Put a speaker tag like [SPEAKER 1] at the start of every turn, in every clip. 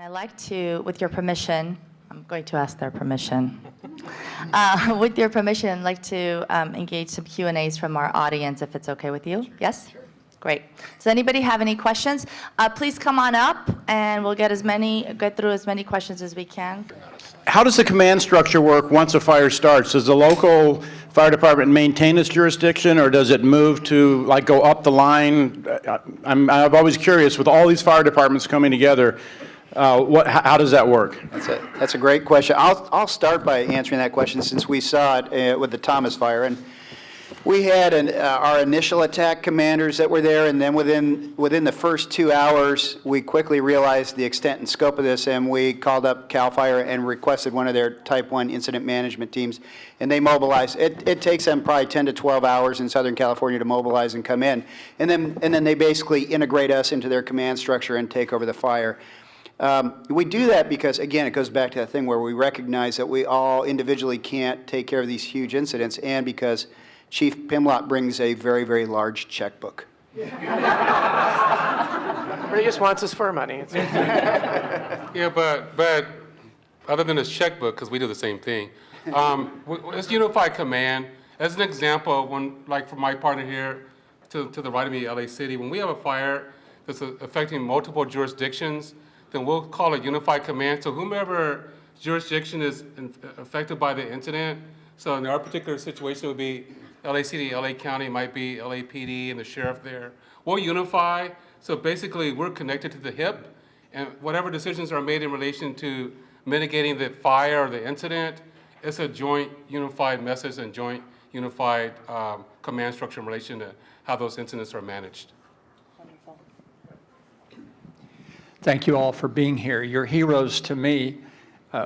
[SPEAKER 1] like to, with your permission, I'm going to ask their permission. With your permission, I'd like to engage some Q&As from our audience, if it's okay with you. Yes? Sure. Great. Does anybody have any questions? Please come on up, and we'll get through as many questions as we can.
[SPEAKER 2] How does the command structure work once a fire starts? Does the local fire department maintain its jurisdiction, or does it move to, like, go up the line? I'm always curious, with all these fire departments coming together, how does that work?
[SPEAKER 3] That's a great question. I'll start by answering that question, since we saw it with the Thomas fire. And we had our initial attack commanders that were there, and then within the first 2 hours, we quickly realized the extent and scope of this, and we called up CAL FIRE and requested one of their Type 1 incident management teams, and they mobilized. It takes them probably 10 to 12 hours in Southern California to mobilize and come in, and then they basically integrate us into their command structure and take over the fire. We do that because, again, it goes back to that thing where we recognize that we all individually can't take care of these huge incidents, and because Chief Pimlott brings a very, very large checkbook.
[SPEAKER 4] He just wants us for money.
[SPEAKER 5] Yeah, but other than his checkbook, because we do the same thing, it's unified command. As an example, like for my partner here to the right of me, LA City, when we have a fire that's affecting multiple jurisdictions, then we'll call it unified command. So whomever jurisdiction is affected by the incident, so in our particular situation it would be LA City, LA County, might be LAPD and the sheriff there. We'll unify, so basically we're connected to the hip, and whatever decisions are made in relation to mitigating the fire or the incident, it's a joint unified message and joint unified command structure in relation to how those incidents are managed.
[SPEAKER 6] Thank you all for being here. You're heroes to me.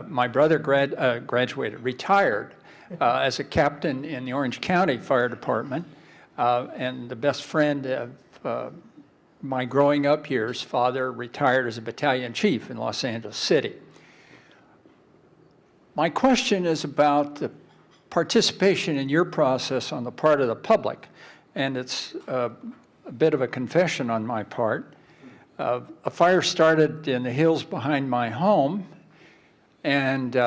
[SPEAKER 6] My brother retired as a captain in the Orange County Fire Department, and the best friend of my growing up years, father retired as a battalion chief in Los Angeles City. My question is about the participation in your process on the part of the public, and it's a bit of a confession on my part. A fire started in the hills behind my home, and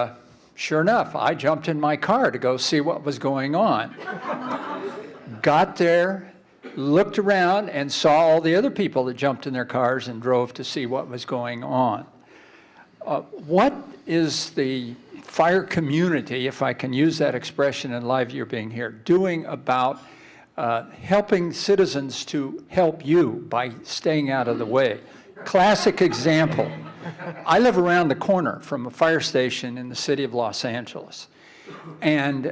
[SPEAKER 6] sure enough, I jumped in my car to go see what was going on. Got there, looked around, and saw all the other people that jumped in their cars and drove to see what was going on. What is the fire community, if I can use that expression in light of your being here, doing about helping citizens to help you by staying out of the way? Classic example. I live around the corner from a fire station in the city of Los Angeles, and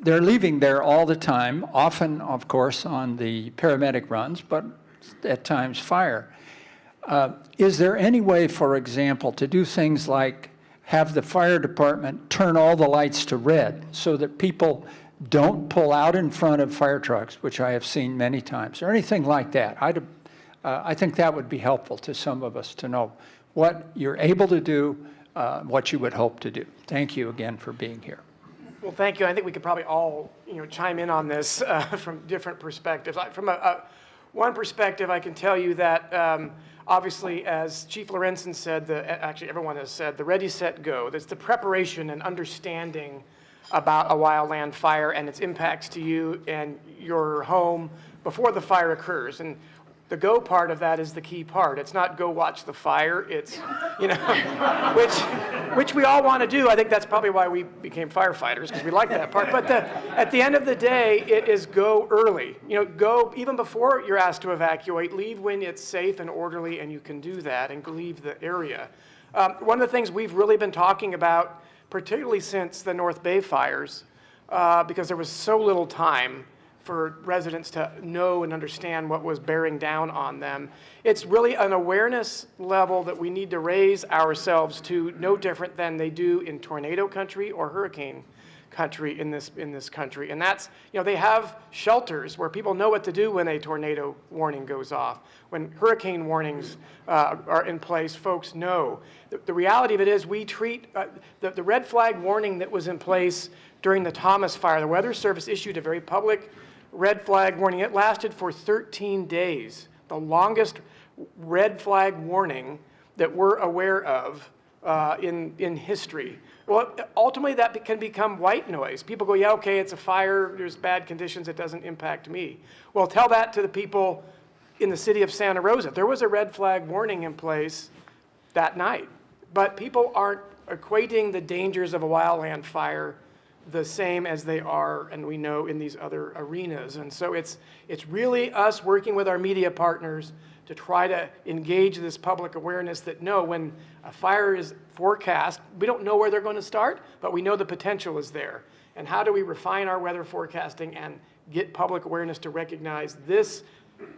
[SPEAKER 6] they're leaving there all the time, often, of course, on the paramedic runs, but at times fire. Is there any way, for example, to do things like have the fire department turn all the lights to red so that people don't pull out in front of fire trucks, which I have seen many times, or anything like that? I think that would be helpful to some of us to know what you're able to do, what you would hope to do. Thank you again for being here.
[SPEAKER 4] Well, thank you. I think we could probably all, chime in on this from different perspectives. From one perspective, I can tell you that obviously, as Chief Lorenzen said, actually everyone has said, the ready, set, go. That's the preparation and understanding about a wildland fire and its impacts to you and your home before the fire occurs. And the go part of that is the key part. It's not go watch the fire. It's, which we all want to do. I think that's probably why we became firefighters, because we like that part. But at the end of the day, it is go early. Go even before you're asked to evacuate. Leave when it's safe and orderly, and you can do that, and leave the area. One of the things we've really been talking about, particularly since the North Bay fires, because there was so little time for residents to know and understand what was bearing down on them. It's really an awareness level that we need to raise ourselves to, no different than they do in tornado country or hurricane country in this country. And that's, they have shelters where people know what to do when a tornado warning goes off. When hurricane warnings are in place, folks know. The reality of it is we treat the red flag warning that was in place during the Thomas fire. The Weather Service issued a very public red flag warning. It lasted for 13 days, the longest red flag warning that we're aware of in history. Well, ultimately that can become white noise. People go, yeah, okay, it's a fire, there's bad conditions, it doesn't impact me. Well, tell that to the people in the city of Santa Rosa. There was a red flag warning in place that night, but people aren't equating the dangers of a wildland fire the same as they are, and we know, in these other arenas. And so it's really us working with our media partners to try to engage this public awareness that no, when a fire is forecast, we don't know where they're going to start, but we know the potential is there. And how do we refine our weather forecasting and get public awareness to recognize this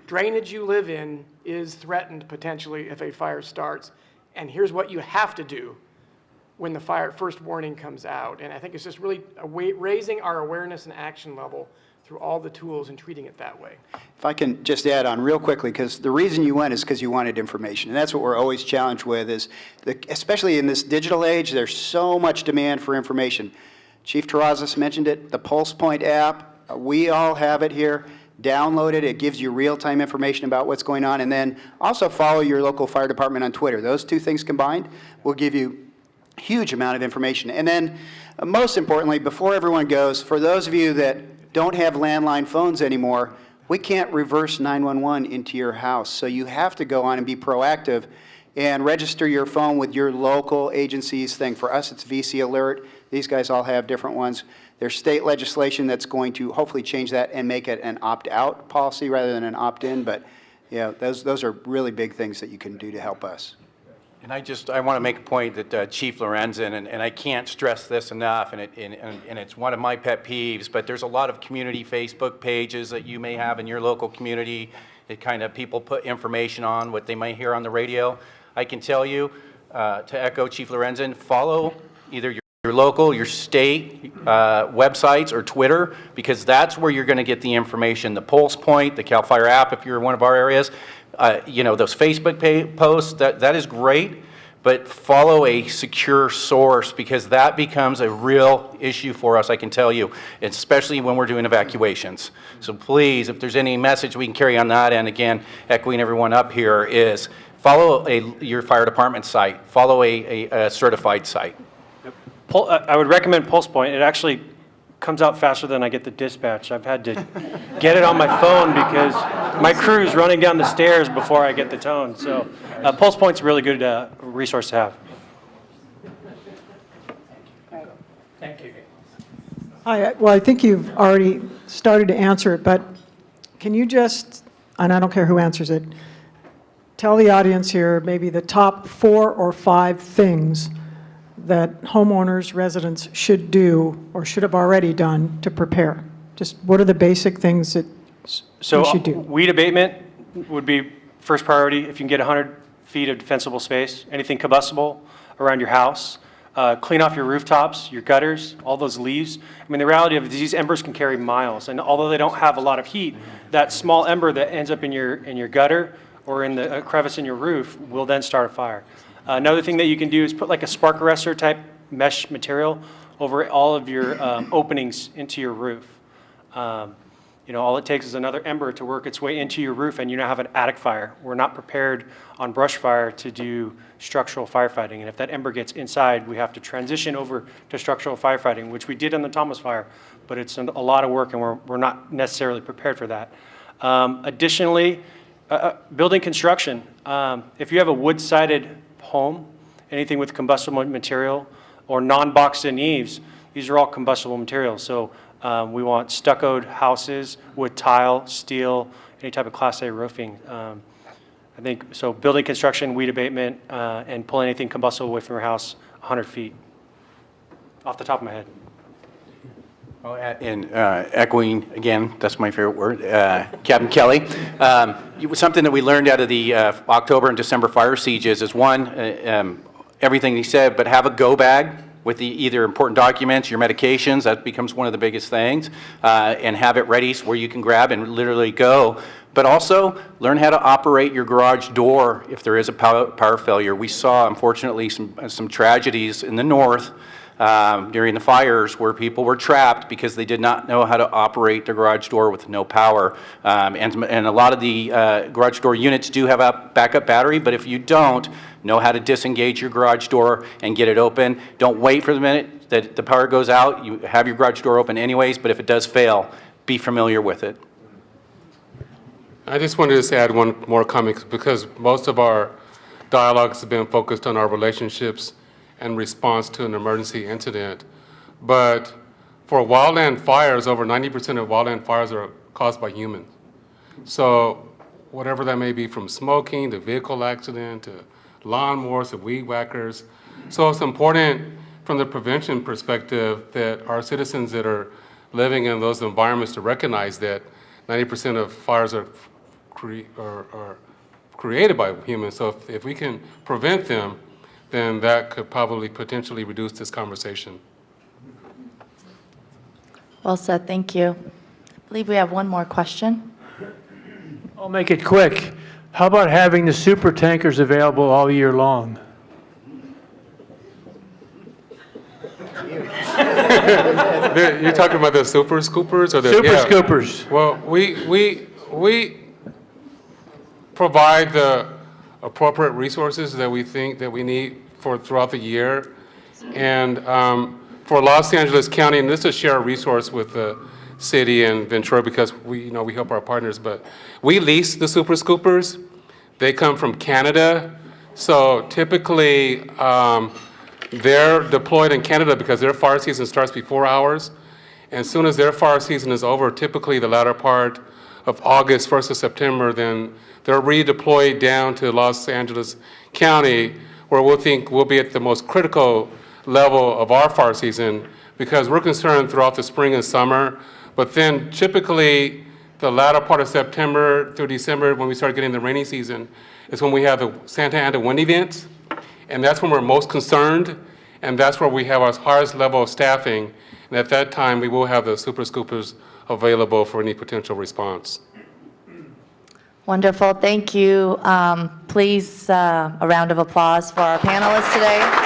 [SPEAKER 4] drainage you live in is threatened potentially if a fire starts, and here's what you have to do when the first warning comes out. And I think it's just really raising our awareness and action level through all the tools and treating it that way.
[SPEAKER 3] If I can just add on real quickly, because the reason you went is because you wanted information. And that's what we're always challenged with is, especially in this digital age, there's so much demand for information. Chief Terrazas mentioned it, the Pulse Point app, we all have it here. Download it, it gives you real-time information about what's going on. And then also follow your local fire department on Twitter. Those two things combined will give you a huge amount of information. And then most importantly, before everyone goes, for those of you that don't have landline phones anymore, we can't reverse 911 into your house. So you have to go on and be proactive and register your phone with your local agency's thing. For us, it's VC Alert. These guys all have different ones. There's state legislation that's going to hopefully change that and make it an opt-out policy rather than an opt-in. But yeah, those are really big things that you can do to help us.
[SPEAKER 2] And I want to make a point that Chief Lorenzen, and I can't stress this enough, and it's one of my pet peeves, but there's a lot of community Facebook pages that you may have in your local community that kind of people put information on what they might hear on the radio. I can tell you, to echo Chief Lorenzen, follow either your local, your state websites or Twitter, because that's where you're going to get the information. The Pulse Point, the CAL FIRE app, if you're in one of our areas, you know, those Facebook posts, that is great, but follow a secure source, because that becomes a real issue for us, I can tell you, especially when we're doing evacuations. So please, if there's any message we can carry on that, and again, echoing everyone up here, is follow your fire department site, follow a certified site.
[SPEAKER 7] I would recommend Pulse Point. It actually comes out faster than I get the dispatch. I've had to get it on my phone because my crew's running down the stairs before I get the tone. So Pulse Point's a really good resource to have.
[SPEAKER 6] Thank you.
[SPEAKER 8] Hi, well, I think you've already started to answer it, but can you just, and I don't care who answers it, tell the audience here maybe the top 4 or 5 things that homeowners, residents should do or should have already done to prepare? Just what are the basic things that we should do?
[SPEAKER 7] Weed abatement would be first priority. If you can get 100 feet of defensible space, anything combustible around your house, clean off your rooftops, your gutters, all those leaves. I mean, the reality of it is these embers can carry miles, and although they don't have a lot of heat, that small ember that ends up in your gutter or in the crevice in your roof will then start a fire. Another thing that you can do is put like a spark arrestor type mesh material over all of your openings into your roof. You know, all it takes is another ember to work its way into your roof and you now have an attic fire. We're not prepared on brush fire to do structural firefighting. And if that ember gets inside, we have to transition over to structural firefighting, which we did on the Thomas fire, but it's a lot of work and we're not necessarily prepared for that. Additionally, building construction. If you have a wood-sided home, anything with combustible material or non-boxed in eaves, these are all combustible materials. So we want stuccoed houses with tile, steel, any type of Class A roofing. I think so. Building construction, weed abatement, and pull anything combustible away from your house 100 feet. Off the top of my head.
[SPEAKER 2] Well, and echoing, again, that's my favorite word, Captain Kelly. Something that we learned out of the October and December fire sieges is one, everything he said, but have a go bag with either important documents, your medications, that becomes one of the biggest things, and have it ready where you can grab and literally go. But also, learn how to operate your garage door if there is a power failure. We saw, unfortunately, some tragedies in the north
[SPEAKER 9] during the fires where people were trapped because they did not know how to operate the garage door with no power. And a lot of the garage door units do have a backup battery, but if you don't know how to disengage your garage door and get it open, don't wait for the minute that the power goes out. You have your garage door open anyways, but if it does fail, be familiar with it.
[SPEAKER 5] I just wanted to add one more comment because most of our dialogues have been focused on our relationships and response to an emergency incident. But for wildland fires, over 90% of wildland fires are caused by humans. So whatever that may be, from smoking to vehicle accident to lawnmowers to weed whackers. So it's important from the prevention perspective that our citizens that are living in those environments to recognize that 90% of fires are created by humans. So if we can prevent them, then that could probably potentially reduce this conversation.
[SPEAKER 1] Well said, thank you. I believe we have one more question.
[SPEAKER 10] I'll make it quick. How about having the super tankers available all year long?
[SPEAKER 5] You're talking about the super scoopers or the
[SPEAKER 10] Super
[SPEAKER 5] yeah.
[SPEAKER 10] scoopers.
[SPEAKER 5] Well, we provide the appropriate resources that we think that we need for throughout the year, and for Los Angeles County, and this is a shared resource with the city and Ventura because we help our partners, but we lease the super scoopers. They come from Canada, so typically they're deployed in Canada because their fire season starts before ours. And as soon as their fire season is over, typically the latter part of August, 1st of September, then they're redeployed down to Los Angeles County, where we'll think we'll be at the most critical level of our fire season because we're concerned throughout the spring and summer. But then typically the latter part of September through December, when we start getting the rainy season, is when we have the Santa Ana wind events. And that's when we're most concerned, and that's where we have our highest level of staffing. And at that time, we will have the super scoopers available for any potential response.
[SPEAKER 1] Wonderful, thank you. Please, a round of applause for our panelists today.